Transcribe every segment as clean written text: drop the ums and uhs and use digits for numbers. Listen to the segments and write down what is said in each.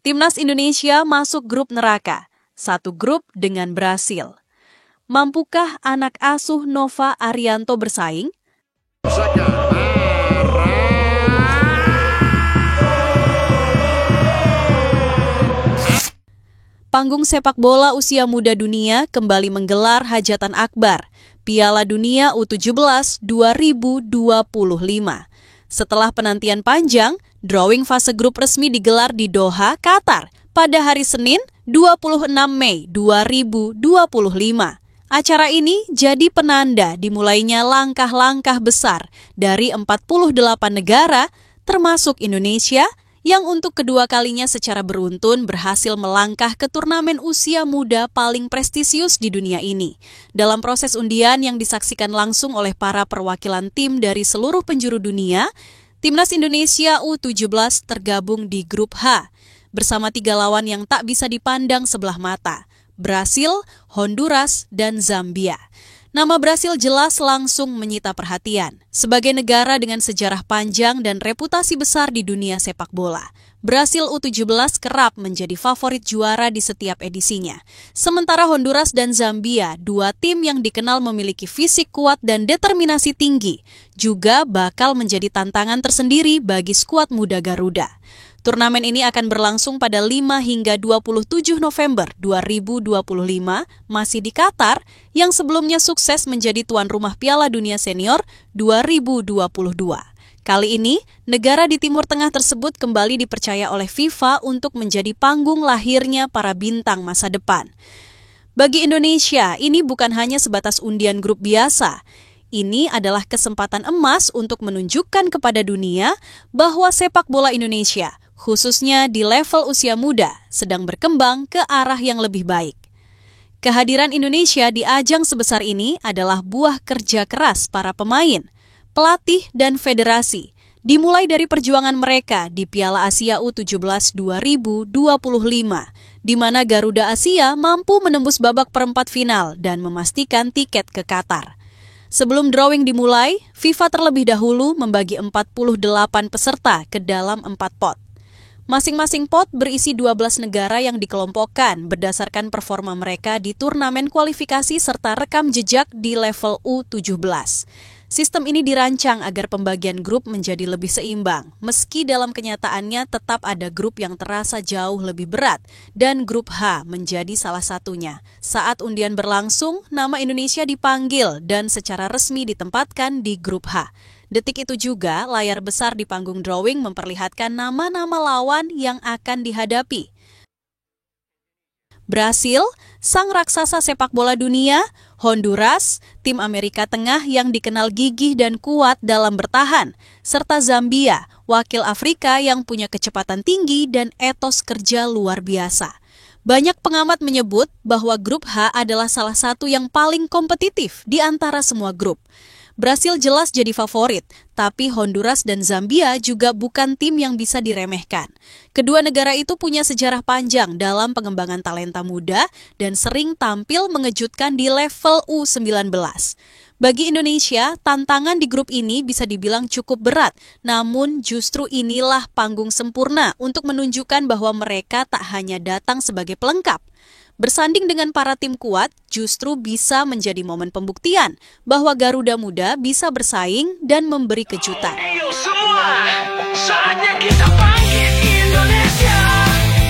Timnas Indonesia masuk grup neraka, satu grup dengan Brasil. Mampukah anak asuh Nova Arianto bersaing? Panggung sepak bola usia muda dunia kembali menggelar hajatan akbar, Piala Dunia U17 2025. Setelah penantian panjang, drawing fase grup resmi digelar di Doha, Qatar pada hari Senin 26 Mei 2025. Acara ini jadi penanda dimulainya langkah-langkah besar dari 48 negara, termasuk Indonesia, yang untuk kedua kalinya secara beruntun berhasil melangkah ke turnamen usia muda paling prestisius di dunia ini. Dalam proses undian yang disaksikan langsung oleh para perwakilan tim dari seluruh penjuru dunia, Timnas Indonesia U17 tergabung di grup H, bersama 3 lawan yang tak bisa dipandang sebelah mata, Brasil, Honduras, dan Zambia. Nama Brasil jelas langsung menyita perhatian. Sebagai negara dengan sejarah panjang dan reputasi besar di dunia sepak bola, Brasil U17 kerap menjadi favorit juara di setiap edisinya. Sementara Honduras dan Zambia, 2 tim yang dikenal memiliki fisik kuat dan determinasi tinggi, juga bakal menjadi tantangan tersendiri bagi skuad muda Garuda. Turnamen ini akan berlangsung pada 5 hingga 27 November 2025, masih di Qatar, yang sebelumnya sukses menjadi tuan rumah Piala Dunia Senior 2022. Kali ini, negara di Timur Tengah tersebut kembali dipercaya oleh FIFA untuk menjadi panggung lahirnya para bintang masa depan. Bagi Indonesia, ini bukan hanya sebatas undian grup biasa. Ini adalah kesempatan emas untuk menunjukkan kepada dunia bahwa sepak bola Indonesia, khususnya di level usia muda, sedang berkembang ke arah yang lebih baik. Kehadiran Indonesia di ajang sebesar ini adalah buah kerja keras para pemain, pelatih, dan federasi, dimulai dari perjuangan mereka di Piala Asia U17 2025, di mana Garuda Asia mampu menembus babak perempat final dan memastikan tiket ke Qatar. Sebelum drawing dimulai, FIFA terlebih dahulu membagi 48 peserta ke dalam 4 pot. Masing-masing pot berisi 12 negara yang dikelompokkan berdasarkan performa mereka di turnamen kualifikasi serta rekam jejak di level U17. Sistem ini dirancang agar pembagian grup menjadi lebih seimbang, meski dalam kenyataannya tetap ada grup yang terasa jauh lebih berat, dan grup H menjadi salah satunya. Saat undian berlangsung, nama Indonesia dipanggil dan secara resmi ditempatkan di grup H. Detik itu juga, layar besar di panggung drawing memperlihatkan nama-nama lawan yang akan dihadapi. Brasil, sang raksasa sepak bola dunia, Honduras, tim Amerika Tengah yang dikenal gigih dan kuat dalam bertahan, serta Zambia, wakil Afrika yang punya kecepatan tinggi dan etos kerja luar biasa. Banyak pengamat menyebut bahwa grup H adalah salah satu yang paling kompetitif di antara semua grup. Brasil jelas jadi favorit, tapi Honduras dan Zambia juga bukan tim yang bisa diremehkan. Kedua negara itu punya sejarah panjang dalam pengembangan talenta muda dan sering tampil mengejutkan di level U19. Bagi Indonesia, tantangan di grup ini bisa dibilang cukup berat, namun justru inilah panggung sempurna untuk menunjukkan bahwa mereka tak hanya datang sebagai pelengkap. Bersanding dengan para tim kuat justru bisa menjadi momen pembuktian bahwa Garuda Muda bisa bersaing dan memberi kejutan. Ayo semua, saatnya kita bangkit Indonesia,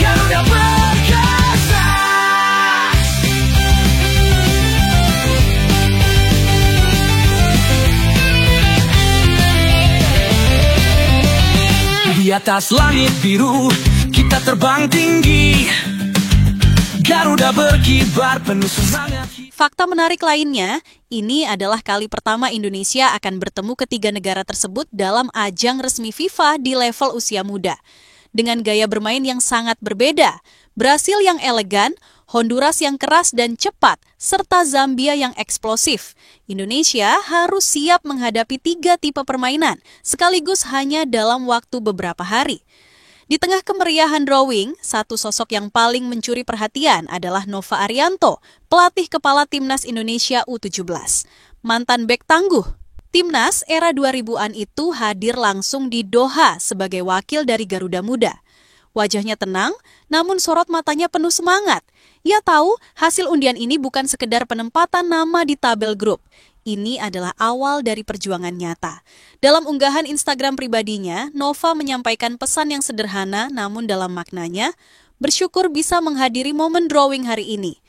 Garuda berjasa. Di atas langit biru, kita terbang tinggi. Garuda berkibar penuh semangat. Fakta menarik lainnya, ini adalah kali pertama Indonesia akan bertemu ketiga negara tersebut dalam ajang resmi FIFA di level usia muda. Dengan gaya bermain yang sangat berbeda, Brasil yang elegan, Honduras yang keras dan cepat, serta Zambia yang eksplosif. Indonesia harus siap menghadapi 3 tipe permainan, sekaligus hanya dalam waktu beberapa hari. Di tengah kemeriahan drawing, satu sosok yang paling mencuri perhatian adalah Nova Arianto, pelatih kepala Timnas Indonesia U17. Mantan bek tangguh, Timnas era 2000-an itu hadir langsung di Doha sebagai wakil dari Garuda Muda. Wajahnya tenang, namun sorot matanya penuh semangat. Ia tahu hasil undian ini bukan sekedar penempatan nama di tabel grup. Ini adalah awal dari perjuangan nyata. Dalam unggahan Instagram pribadinya, Nova menyampaikan pesan yang sederhana namun dalam maknanya, bersyukur bisa menghadiri momen drawing hari ini.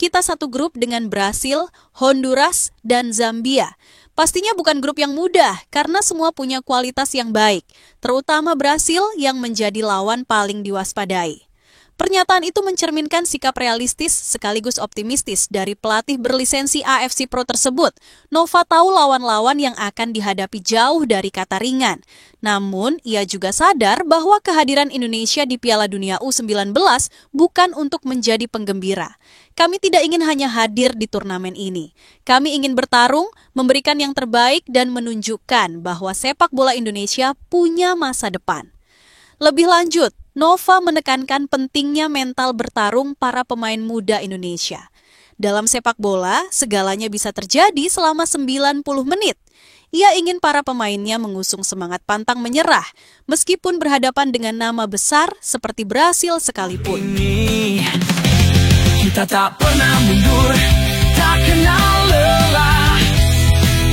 Kita satu grup dengan Brasil, Honduras, dan Zambia. Pastinya bukan grup yang mudah karena semua punya kualitas yang baik, terutama Brasil yang menjadi lawan paling diwaspadai. Pernyataan itu mencerminkan sikap realistis sekaligus optimistis dari pelatih berlisensi AFC Pro tersebut. Nova tahu lawan-lawan yang akan dihadapi jauh dari kata ringan. Namun, ia juga sadar bahwa kehadiran Indonesia di Piala Dunia U19 bukan untuk menjadi penggembira. Kami tidak ingin hanya hadir di turnamen ini. Kami ingin bertarung, memberikan yang terbaik dan menunjukkan bahwa sepak bola Indonesia punya masa depan. Lebih lanjut, Nova menekankan pentingnya mental bertarung para pemain muda Indonesia. Dalam sepak bola, segalanya bisa terjadi selama 90 menit. Ia ingin para pemainnya mengusung semangat pantang menyerah, meskipun berhadapan dengan nama besar seperti Brasil sekalipun. Kita tak pernah mundur, tak kenal lelah.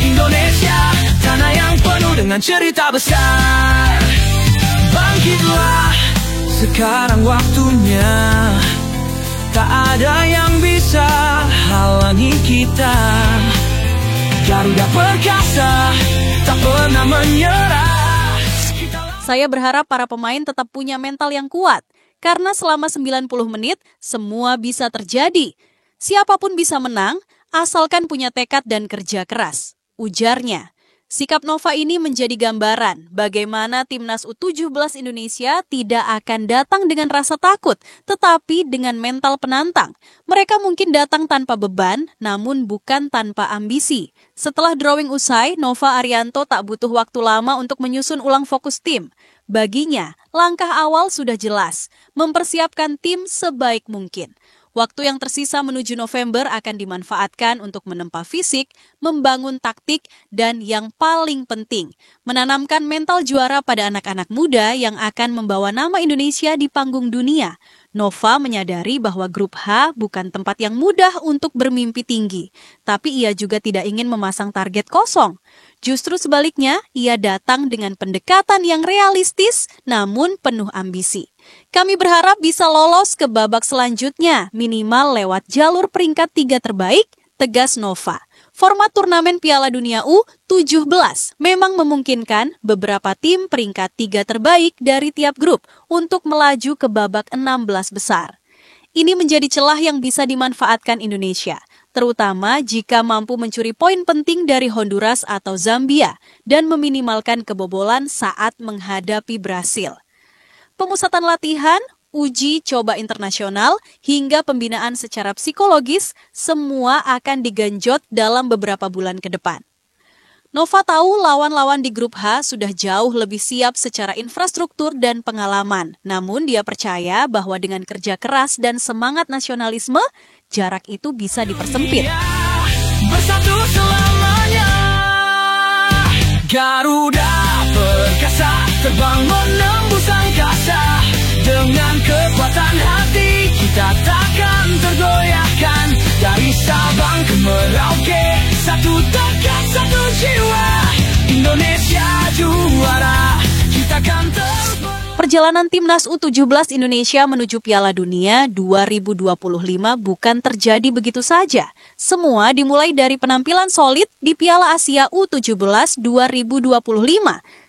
Indonesia, tanah yang penuh dengan cerita besar. Bangkitlah, sekarang waktunya. Tak ada yang bisa halangi kita. Garuda perkasa, tak pernah menyerah. Saya berharap para pemain tetap punya mental yang kuat, karena selama 90 menit, semua bisa terjadi. Siapapun bisa menang, asalkan punya tekad dan kerja keras, ujarnya. Sikap Nova ini menjadi gambaran bagaimana Timnas U17 Indonesia tidak akan datang dengan rasa takut, tetapi dengan mental penantang. Mereka mungkin datang tanpa beban, namun bukan tanpa ambisi. Setelah drawing usai, Nova Arianto tak butuh waktu lama untuk menyusun ulang fokus tim. Baginya, langkah awal sudah jelas, mempersiapkan tim sebaik mungkin. Waktu yang tersisa menuju November akan dimanfaatkan untuk menempa fisik, membangun taktik, dan yang paling penting, menanamkan mental juara pada anak-anak muda yang akan membawa nama Indonesia di panggung dunia. Nova menyadari bahwa grup H bukan tempat yang mudah untuk bermimpi tinggi, tapi ia juga tidak ingin memasang target kosong. Justru sebaliknya, ia datang dengan pendekatan yang realistis namun penuh ambisi. Kami berharap bisa lolos ke babak selanjutnya, minimal lewat jalur peringkat 3 terbaik, tegas Nova. Format turnamen Piala Dunia U17 memang memungkinkan beberapa tim peringkat 3 terbaik dari tiap grup untuk melaju ke babak 16 besar. Ini menjadi celah yang bisa dimanfaatkan Indonesia, terutama jika mampu mencuri poin penting dari Honduras atau Zambia dan meminimalkan kebobolan saat menghadapi Brasil. Pemusatan latihan, uji coba internasional, hingga pembinaan secara psikologis, semua akan digenjot dalam beberapa bulan ke depan. Nova tahu lawan-lawan di grup H sudah jauh lebih siap secara infrastruktur dan pengalaman. Namun dia percaya bahwa dengan kerja keras dan semangat nasionalisme, jarak itu bisa dipersempit. Bersatu selamanya. Garuda perkasa, terbang menembus angkasa. Dengan kekuatan hati kita takkan tergoyahkan. Dari Sabang ke Merauke, satu tekad, satu jiwa. Indonesia juara, kita kan Perjalanan Timnas U17 Indonesia menuju Piala Dunia 2025 bukan terjadi begitu saja. Semua dimulai dari penampilan solid di Piala Asia U17 2025.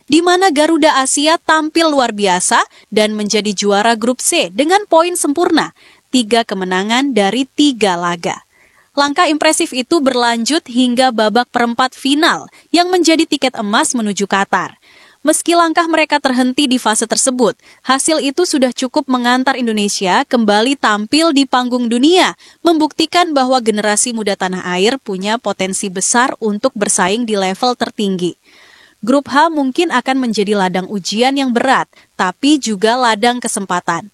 Di mana Garuda Asia tampil luar biasa dan menjadi juara grup C dengan poin sempurna, 3 kemenangan dari 3 laga. Langkah impresif itu berlanjut hingga babak perempat final yang menjadi tiket emas menuju Qatar. Meski langkah mereka terhenti di fase tersebut, hasil itu sudah cukup mengantar Indonesia kembali tampil di panggung dunia, membuktikan bahwa generasi muda tanah air punya potensi besar untuk bersaing di level tertinggi. Grup H mungkin akan menjadi ladang ujian yang berat, tapi juga ladang kesempatan.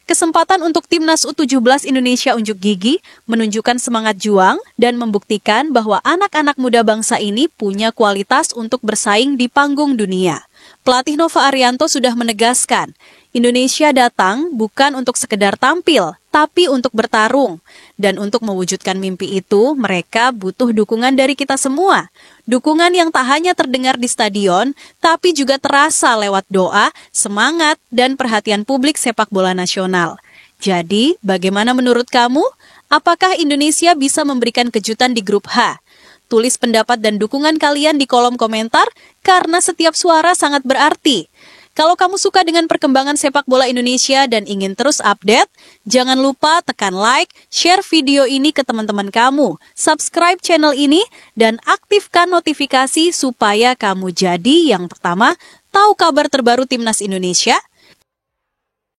Kesempatan untuk Timnas U17 Indonesia unjuk gigi, menunjukkan semangat juang, dan membuktikan bahwa anak-anak muda bangsa ini punya kualitas untuk bersaing di panggung dunia. Pelatih Nova Arianto sudah menegaskan, Indonesia datang bukan untuk sekedar tampil, tapi untuk bertarung. Dan untuk mewujudkan mimpi itu, mereka butuh dukungan dari kita semua. Dukungan yang tak hanya terdengar di stadion, tapi juga terasa lewat doa, semangat, dan perhatian publik sepak bola nasional. Jadi, bagaimana menurut kamu? Apakah Indonesia bisa memberikan kejutan di grup H? Tulis pendapat dan dukungan kalian di kolom komentar, karena setiap suara sangat berarti. Kalau kamu suka dengan perkembangan sepak bola Indonesia dan ingin terus update, jangan lupa tekan like, share video ini ke teman-teman kamu, subscribe channel ini, dan aktifkan notifikasi supaya kamu jadi yang pertama tahu kabar terbaru Timnas Indonesia